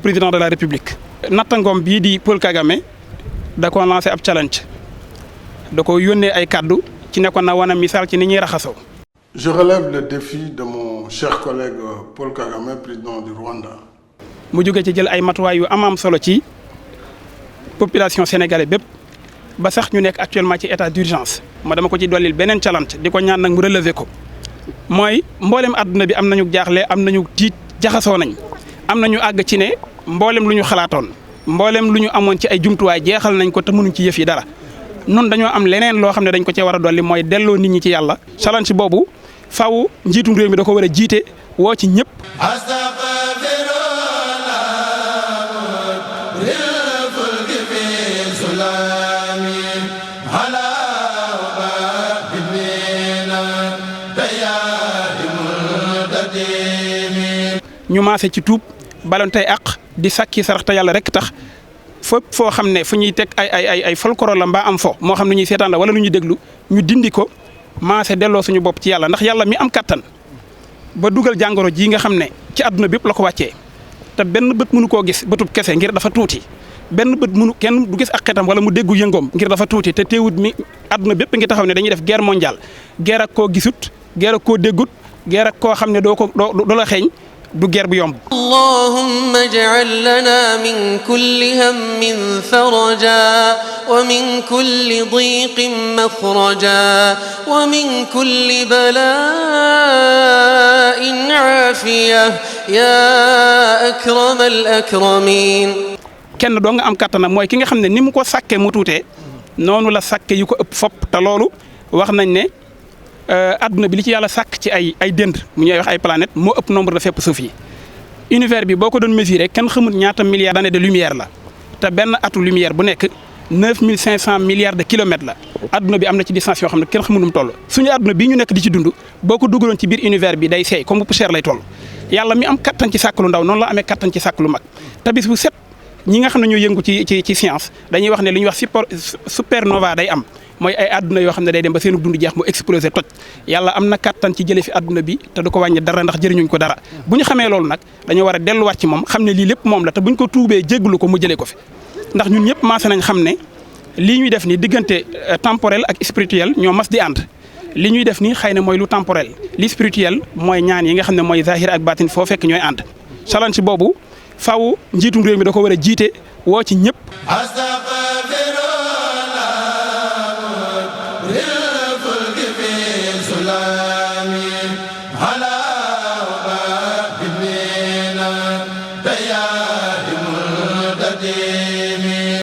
président de la république. nattangoom bii di Paul Kagame da ko lancé ab challenge da ko yónnee ay kàddu ci ne ko na wana misaal ci ni ñuy raxasoo. Je relève le défi de mon cher collègue Paul Kagame, président du Rwanda. mu jóge ci jël ay matuwaay yu am solo ci population sénégalaise bépp ba sax ñu nekk actuellement ci état d'urgence ma dama ko ci dollil beneen challenge di ko ñaan nag mu relever ko mooy mboolem àdduna bi am nañu jaaxle am nañu tiit jaxasoo nañ am nañu àgg ci ne mboolem lu ñu xalaatoon mboolem lu ñu amoon ci ay jumtuwaay jeexal nañ ko te mënuñ ci yëf yi dara nun dañoo am leneen loo xam ne dañ ko cee war a dolli mooy delloo nit ñi ci yàlla challenge boobu faaw njiitum réew mi da ko war a jiite woo ci ñëpp. ñu maase ci tuub balantey àq di sàkki sarax te yàlla rek tax fépp foo xam ne fu ñuy teg ay folklore la mbaa am fo moo xam ne ñuy seetaan la wala lu ñuy déglu ñu dindi ko maase delloo suñu bopp ci yàlla ndax yàlla mi am kattan ba dugal jàngoro ji nga xam ne ci àdduna bépp la ko wàccee te benn bët mënu koo gis bëtub kese ngir dafa tuuti benn bët mënu kenn du gis ak xetam wala mu déggu yëngoom ngir dafa tuuti te teewut mi àdduna bépp ngi taxaw ne dañuy def guerre mondiale guerre ak koo gisut guerre ak koo déggut guerre ak koo xam ne doo la xeeñ du guerre bu yomb. Allahumma ij'al lana min kulli hammin faraja wa min kulli diqin makhraja wa min kulli bala'in afiya ya akramal akramin. kenn doo nga am kattan mooy ki nga xam ne ni mu ko sàkkee mu tuutee noonu la sàkke yu ko ëpp fopp te loolu wax nañ ne adduna bi li ci yàlla sàkk ci ay dënd mu ñuy wax ay planète moo ëpp nombre de fépp suuf yi univers bi boo ko doon mesurer kenn xamul ñaata milliards d'années de lumière la te benn atu lumière bu nekk 9500 milliards de kilomètres la adduna bi am na ci distance yoo xam ne kenn xamul nu mu toll suñu adduna bii ñu nekk di ci dund boo ko dugaloon ci biir univers bi day seey comme bu poussière lay toll yàlla mi am kattan ci sàkk lu ndaw noonu la amee kattan ci sàkk lu mag te bis bu set ñi nga xam ne ñoo yëngu ci science dañuy wax ne li ñuy wax supernova day am mooy ay àdduna yoo xam ne day dem ba seenu dund jeex mu explosé toj yàlla am na kattan ci jële fi àdduna bi te du ko wàññi dara ndax jëriñuñ ko dara bu ñu xamee loolu nag dañoo war a delluwaat ci moom xam ne lii lépp moom la te buñ ko tuubee jéggalu ko mu jëlee ko fi ndax ñun ñëpp maase nañ xam ne lii ñuy def ni diggante temporel ak spirituel ñoo mas di ànd li ñuy def nii xëy na mooy lu temporel li spirituel mooy ñaan yi nga xam ne mooy zahir ak batin foo fekk ñooy ànd challenge boobu faaw njiitum réew mi da ko war a jiite woo ci ñëpp. Ala